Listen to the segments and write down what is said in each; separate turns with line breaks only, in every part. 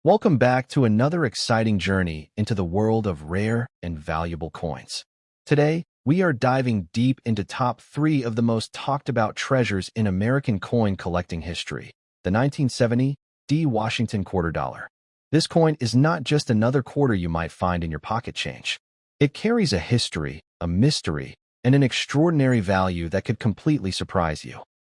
Welcome back to another exciting journey into the world of rare and valuable coins. Today, we are diving deep into top 3 of the most talked about treasures in American coin collecting history, the 1970 D. Washington quarter dollar. This coin is not just another quarter you might find in your pocket change. It carries a history, a mystery, and an extraordinary value that could completely surprise you.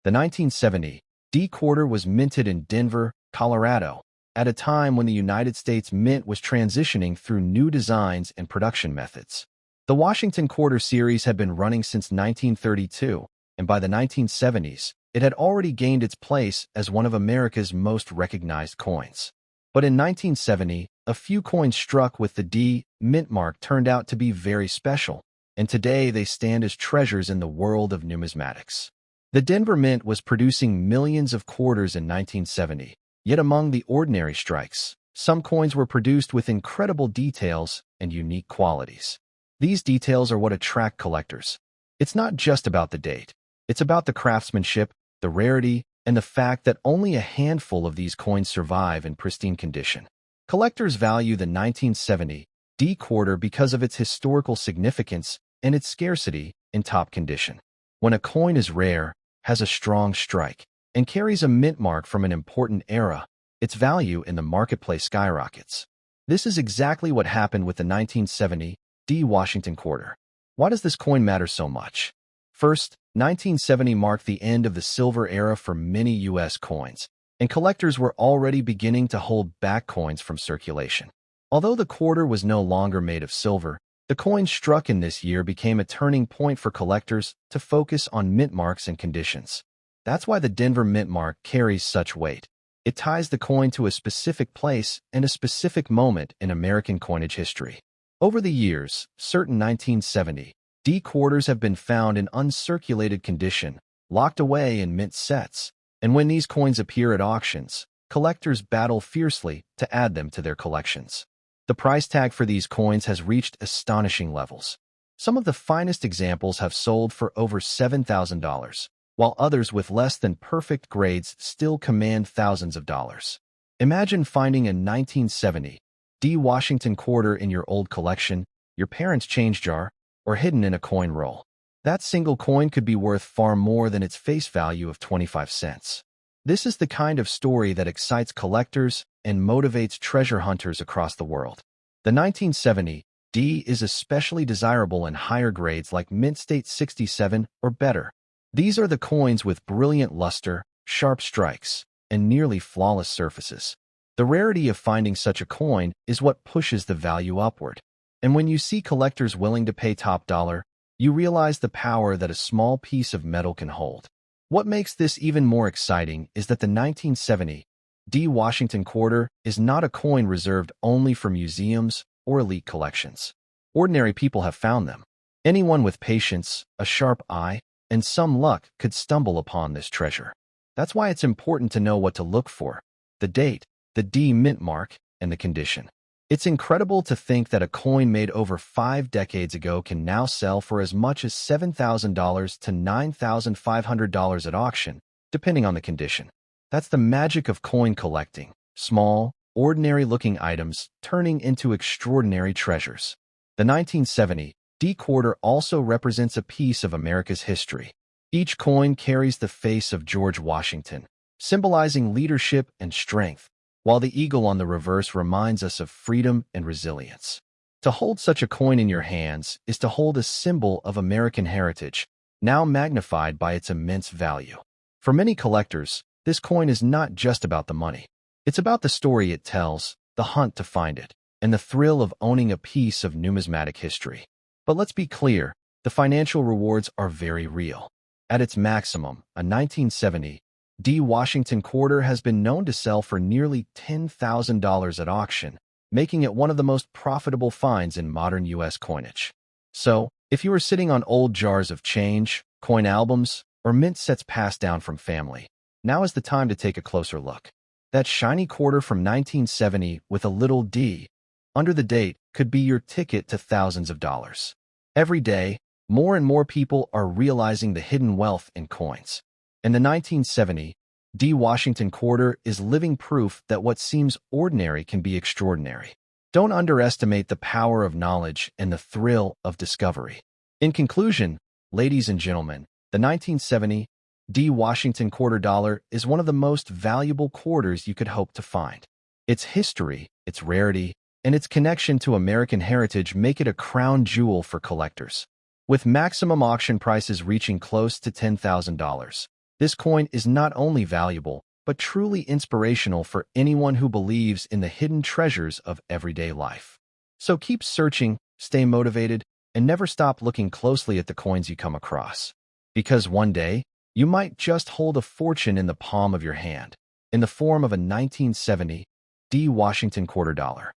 The 1970 D quarter was minted in Denver, Colorado, at a time when the United States Mint was transitioning through new designs and production methods. The Washington Quarter series had been running since 1932, and by the 1970s, it had already gained its place as one of America's most recognized coins. But in 1970, a few coins struck with the D mint mark turned out to be very special, and today they stand as treasures in the world of numismatics. The Denver Mint was producing millions of quarters in 1970. Yet among the ordinary strikes, some coins were produced with incredible details and unique qualities. These details are what attract collectors. It's not just about the date. It's about the craftsmanship, the rarity, and the fact that only a handful of these coins survive in pristine condition. Collectors value the 1970 D quarter because of its historical significance and its scarcity in top condition. When a coin is rare, has a strong strike, and carries a mint mark from an important era, its value in the marketplace skyrockets. This is exactly what happened with the 1970 D. Washington quarter. Why does this coin matter so much? First, 1970 marked the end of the silver era for many U.S. coins, and collectors were already beginning to hold back coins from circulation. Although the quarter was no longer made of silver, the coin struck in this year became a turning point for collectors to focus on mint marks and conditions. That's why the Denver Mint mark carries such weight. It ties the coin to a specific place and a specific moment in American coinage history. Over the years, certain 1970 D quarters have been found in uncirculated condition, locked away in mint sets, and when these coins appear at auctions, collectors battle fiercely to add them to their collections. The price tag for these coins has reached astonishing levels. Some of the finest examples have sold for over $7,000. While others with less than perfect grades still command thousands of dollars. Imagine finding a 1970 D. Washington quarter in your old collection, your parents' change jar, or hidden in a coin roll. That single coin could be worth far more than its face value of 25 cents. This is the kind of story that excites collectors and motivates treasure hunters across the world. The 1970 D is especially desirable in higher grades like Mint State 67 or better. These are the coins with brilliant luster, sharp strikes, and nearly flawless surfaces. The rarity of finding such a coin is what pushes the value upward. And when you see collectors willing to pay top dollar, you realize the power that a small piece of metal can hold. What makes this even more exciting is that the 1970 D. Washington quarter is not a coin reserved only for museums or elite collections. Ordinary people have found them. Anyone with patience, a sharp eye, and some luck could stumble upon this treasure. That's why it's important to know what to look for: the date, the D mint mark, and the condition. It's incredible to think that a coin made over 5 decades ago can now sell for as much as $7,000 to $9,500 at auction, depending on the condition. That's the magic of coin collecting: small, ordinary-looking items turning into extraordinary treasures. The 1970 D quarter also represents a piece of America's history. Each coin carries the face of George Washington, symbolizing leadership and strength, while the eagle on the reverse reminds us of freedom and resilience. To hold such a coin in your hands is to hold a symbol of American heritage, now magnified by its immense value. For many collectors, this coin is not just about the money. It's about the story it tells, the hunt to find it, and the thrill of owning a piece of numismatic history. But let's be clear, the financial rewards are very real. At its maximum, a 1970 D. Washington quarter has been known to sell for nearly $10,000 at auction, making it one of the most profitable finds in modern U.S. coinage. So, if you are sitting on old jars of change, coin albums, or mint sets passed down from family, now is the time to take a closer look. That shiny quarter from 1970 with a little D under the date could be your ticket to thousands of dollars. Every day, more and more people are realizing the hidden wealth in coins. And the 1970 D. Washington quarter is living proof that what seems ordinary can be extraordinary. Don't underestimate the power of knowledge and the thrill of discovery. In conclusion, ladies and gentlemen, the 1970 D. Washington quarter dollar is one of the most valuable quarters you could hope to find. Its history, its rarity, and its connection to American heritage make it a crown jewel for collectors. With maximum auction prices reaching close to $10,000, this coin is not only valuable, but truly inspirational for anyone who believes in the hidden treasures of everyday life. So keep searching, stay motivated, and never stop looking closely at the coins you come across. Because one day, you might just hold a fortune in the palm of your hand, in the form of a 1970 D. Washington quarter dollar.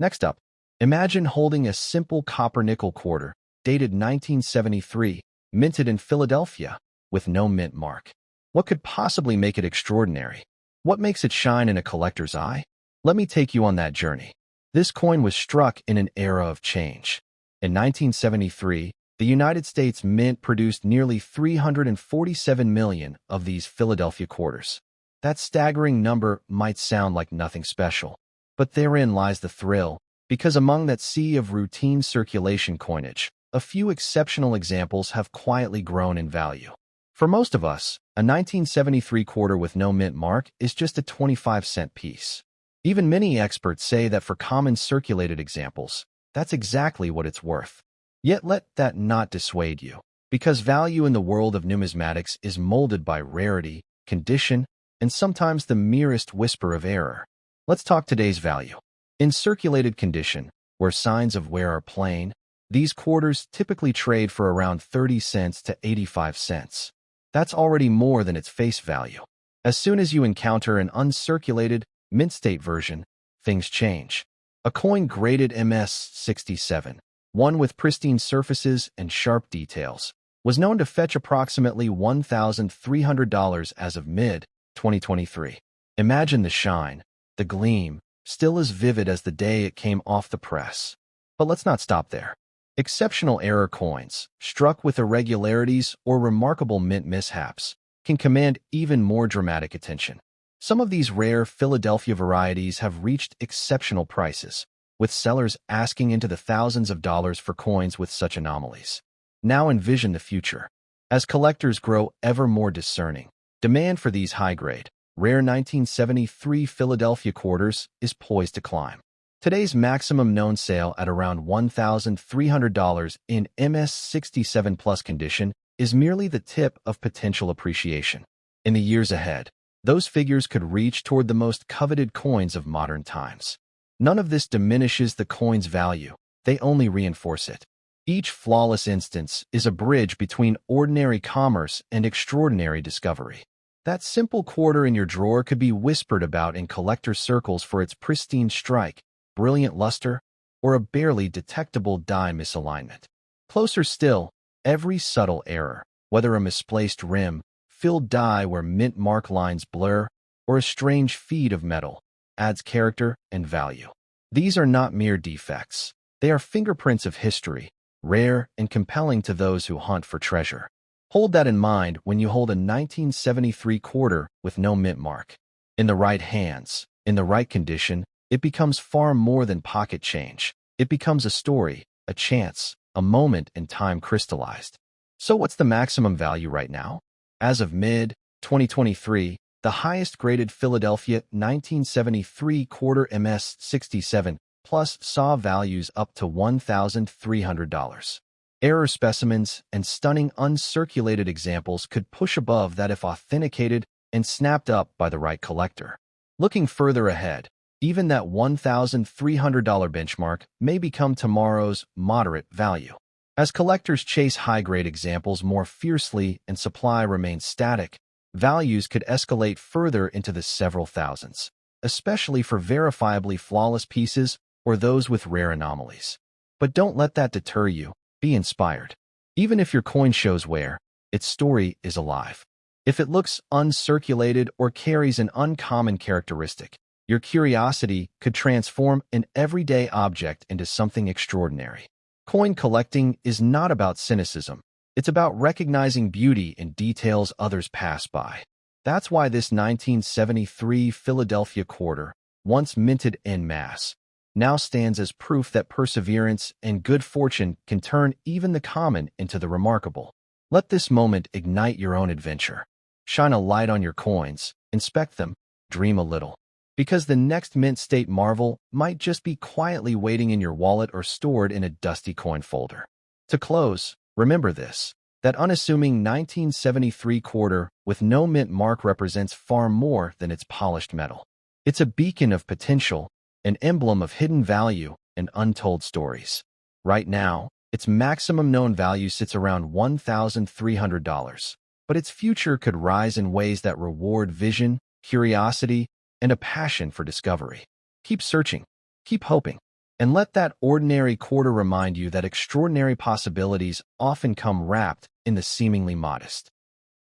Next up, imagine holding a simple copper-nickel quarter, dated 1973, minted in Philadelphia, with no mint mark. What could possibly make it extraordinary? What makes it shine in a collector's eye? Let me take you on that journey. This coin was struck in an era of change. In 1973, the United States Mint produced nearly 347 million of these Philadelphia quarters. That staggering number might sound like nothing special, but therein lies the thrill, because among that sea of routine circulation coinage, a few exceptional examples have quietly grown in value. For most of us, a 1973 quarter with no mint mark is just a 25-cent piece. Even many experts say that for common circulated examples, that's exactly what it's worth. Yet let that not dissuade you, because value in the world of numismatics is molded by rarity, condition, and sometimes the merest whisper of error. Let's talk today's value. In circulated condition, where signs of wear are plain, these quarters typically trade for around 30 cents to 85 cents. That's already more than its face value. As soon as you encounter an uncirculated, mint state version, things change. A coin graded MS-67, one with pristine surfaces and sharp details, was known to fetch approximately $1,300 as of mid-2023. Imagine the shine, the gleam, still as vivid as the day it came off the press. But let's not stop there. Exceptional error coins, struck with irregularities or remarkable mint mishaps, can command even more dramatic attention. Some of these rare Philadelphia varieties have reached exceptional prices, with sellers asking into the thousands of dollars for coins with such anomalies. Now envision the future. As collectors grow ever more discerning, demand for these high-grade, rare 1973 Philadelphia quarters is poised to climb. Today's maximum known sale at around $1,300 in MS-67 plus condition is merely the tip of potential appreciation. In the years ahead, those figures could reach toward the most coveted coins of modern times. None of this diminishes the coin's value, they only reinforce it. Each flawless instance is a bridge between ordinary commerce and extraordinary discovery. That simple quarter in your drawer could be whispered about in collector circles for its pristine strike, brilliant luster, or a barely detectable die misalignment. Closer still, every subtle error, whether a misplaced rim, filled die where mint mark lines blur, or a strange feed of metal, adds character and value. These are not mere defects. They are fingerprints of history, rare and compelling to those who hunt for treasure. Hold that in mind when you hold a 1973 quarter with no mint mark. In the right hands, in the right condition, it becomes far more than pocket change. It becomes a story, a chance, a moment in time crystallized. So what's the maximum value right now? As of mid-2023, the highest graded Philadelphia 1973 quarter MS-67 plus saw values up to $1,300. Error specimens and stunning uncirculated examples could push above that if authenticated and snapped up by the right collector. Looking further ahead, even that $1,300 benchmark may become tomorrow's moderate value. As collectors chase high-grade examples more fiercely and supply remains static, values could escalate further into the several thousands, especially for verifiably flawless pieces or those with rare anomalies. But don't let that deter you. Be inspired. Even if your coin shows wear, its story is alive. If it looks uncirculated or carries an uncommon characteristic, your curiosity could transform an everyday object into something extraordinary. Coin collecting is not about cynicism. It's about recognizing beauty in details others pass by. That's why this 1973 Philadelphia quarter, once minted en masse, now stands as proof that perseverance and good fortune can turn even the common into the remarkable. Let this moment ignite your own adventure. Shine a light on your coins, inspect them, dream a little. Because the next mint state marvel might just be quietly waiting in your wallet or stored in a dusty coin folder. To close, remember this: that unassuming 1973 quarter with no mint mark represents far more than its polished metal. It's a beacon of potential, an emblem of hidden value and untold stories. Right now, its maximum known value sits around $1,300, but its future could rise in ways that reward vision, curiosity, and a passion for discovery. Keep searching, keep hoping, and let that ordinary quarter remind you that extraordinary possibilities often come wrapped in the seemingly modest.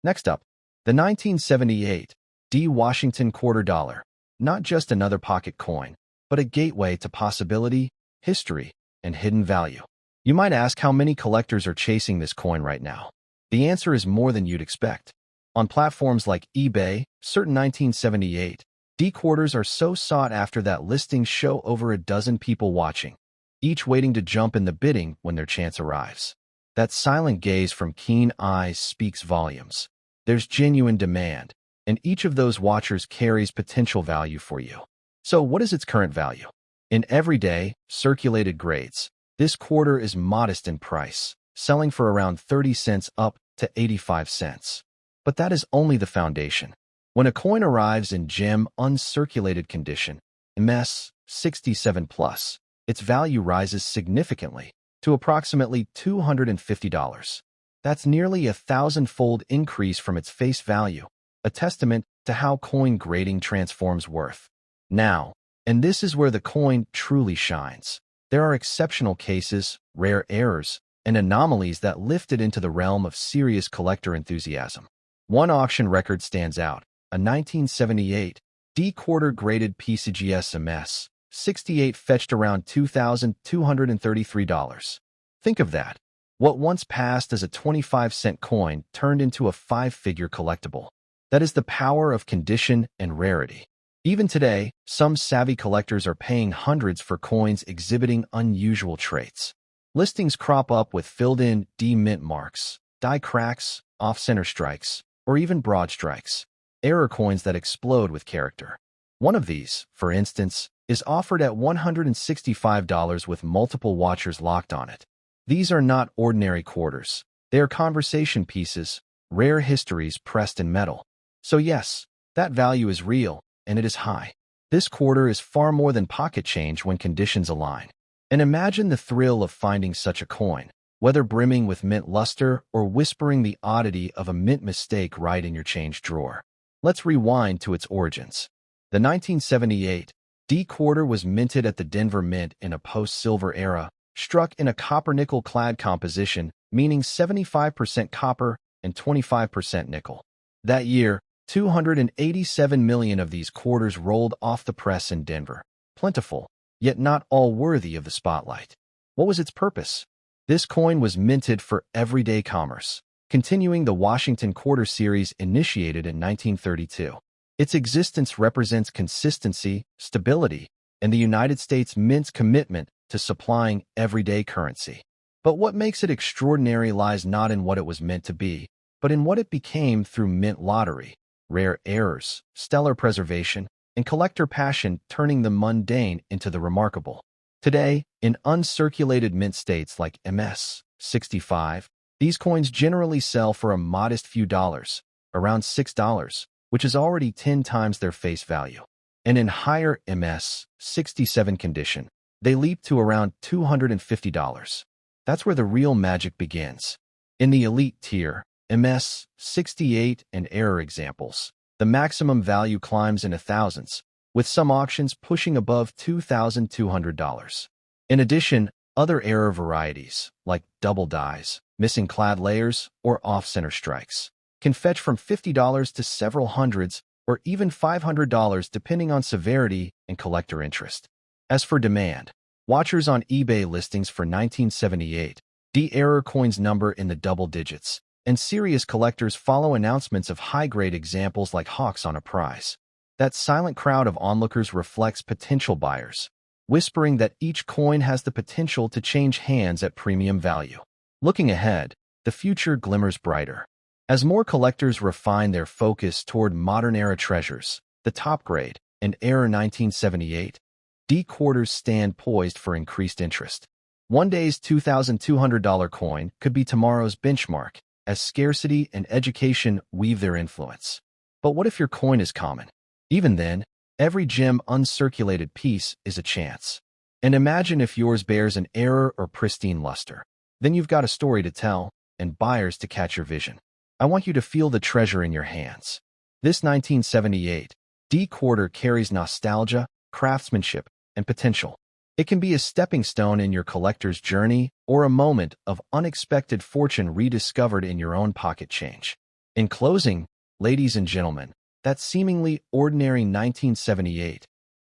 Next up, the 1978 D. Washington quarter dollar. Not just another pocket coin, but a gateway to possibility, history, and hidden value. You might ask how many collectors are chasing this coin right now. The answer is more than you'd expect. On platforms like eBay, certain 1978 D quarters are so sought after that listings show over a dozen people watching, each waiting to jump in the bidding when their chance arrives. That silent gaze from keen eyes speaks volumes. There's genuine demand, and each of those watchers carries potential value for you. So what is its current value? In everyday, circulated grades, this quarter is modest in price, selling for around 30 cents up to 85 cents. But that is only the foundation. When a coin arrives in gem uncirculated condition, MS 67 plus, its value rises significantly to approximately $250. That's nearly a 1,000-fold increase from its face value, a testament to how coin grading transforms worth. Now, and this is where the coin truly shines, there are exceptional cases, rare errors, and anomalies that lift it into the realm of serious collector enthusiasm. One auction record stands out: a 1978 D quarter graded PCGS MS 68 fetched around $2,233. Think of that. What once passed as a 25-cent coin turned into a five-figure collectible. That is the power of condition and rarity. Even today, some savvy collectors are paying hundreds for coins exhibiting unusual traits. Listings crop up with filled-in D mint marks, die cracks, off-center strikes, or even broad strikes. Error coins that explode with character. One of these, for instance, is offered at $165 with multiple watchers locked on it. These are not ordinary quarters. They are conversation pieces, rare histories pressed in metal. So yes, that value is real, and it is high. This quarter is far more than pocket change when conditions align. And imagine the thrill of finding such a coin, whether brimming with mint luster or whispering the oddity of a mint mistake right in your change drawer. Let's rewind to its origins. The 1978 D quarter was minted at the Denver Mint in a post-silver era, struck in a copper-nickel clad composition, meaning 75% copper and 25% nickel. That year, 287 million of these quarters rolled off the press in Denver. Plentiful, yet not all worthy of the spotlight. What was its purpose? This coin was minted for everyday commerce, continuing the Washington quarter series initiated in 1932. Its existence represents consistency, stability, and the United States Mint's commitment to supplying everyday currency. But what makes it extraordinary lies not in what it was meant to be, but in what it became through mint lottery, rare errors, stellar preservation, and collector passion turning the mundane into the remarkable. Today, in uncirculated mint states like MS 65, these coins generally sell for a modest few dollars, around $6, which is already 10 times their face value. And in higher MS 67 condition, they leap to around $250. That's where the real magic begins. In the elite tier, MS 68 and error examples, the maximum value climbs into thousands, with some auctions pushing above $2,200. In addition, other error varieties, like double dies, missing clad layers, or off-center strikes, can fetch from $50 to several hundreds or even $500 depending on severity and collector interest. As for demand, watchers on eBay listings for 1978 D error coins number in the double digits, and serious collectors follow announcements of high-grade examples like hawks on a prize. That silent crowd of onlookers reflects potential buyers, whispering that each coin has the potential to change hands at premium value. Looking ahead, the future glimmers brighter. As more collectors refine their focus toward modern-era treasures, the top grade and Era 1978 D quarters stand poised for increased interest. One day's $2,200 coin could be tomorrow's benchmark, as scarcity and education weave their influence. But what if your coin is common? Even then, every gem uncirculated piece is a chance. And imagine if yours bears an error or pristine luster. Then you've got a story to tell and buyers to catch your vision. I want you to feel the treasure in your hands. This 1978 D quarter carries nostalgia, craftsmanship, and potential. It can be a stepping stone in your collector's journey or a moment of unexpected fortune rediscovered in your own pocket change. In closing, ladies and gentlemen, that seemingly ordinary 1978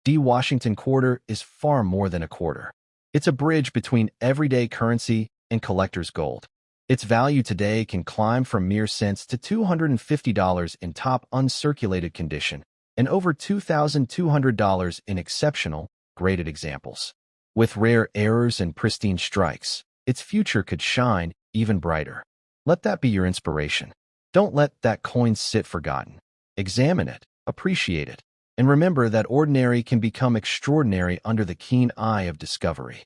D Washington quarter is far more than a quarter. It's a bridge between everyday currency and collector's gold. Its value today can climb from mere cents to $250 in top uncirculated condition and over $2,200 in exceptional, graded examples. With rare errors and pristine strikes, its future could shine even brighter. Let that be your inspiration. Don't let that coin sit forgotten. Examine it, appreciate it, and remember that ordinary can become extraordinary under the keen eye of discovery.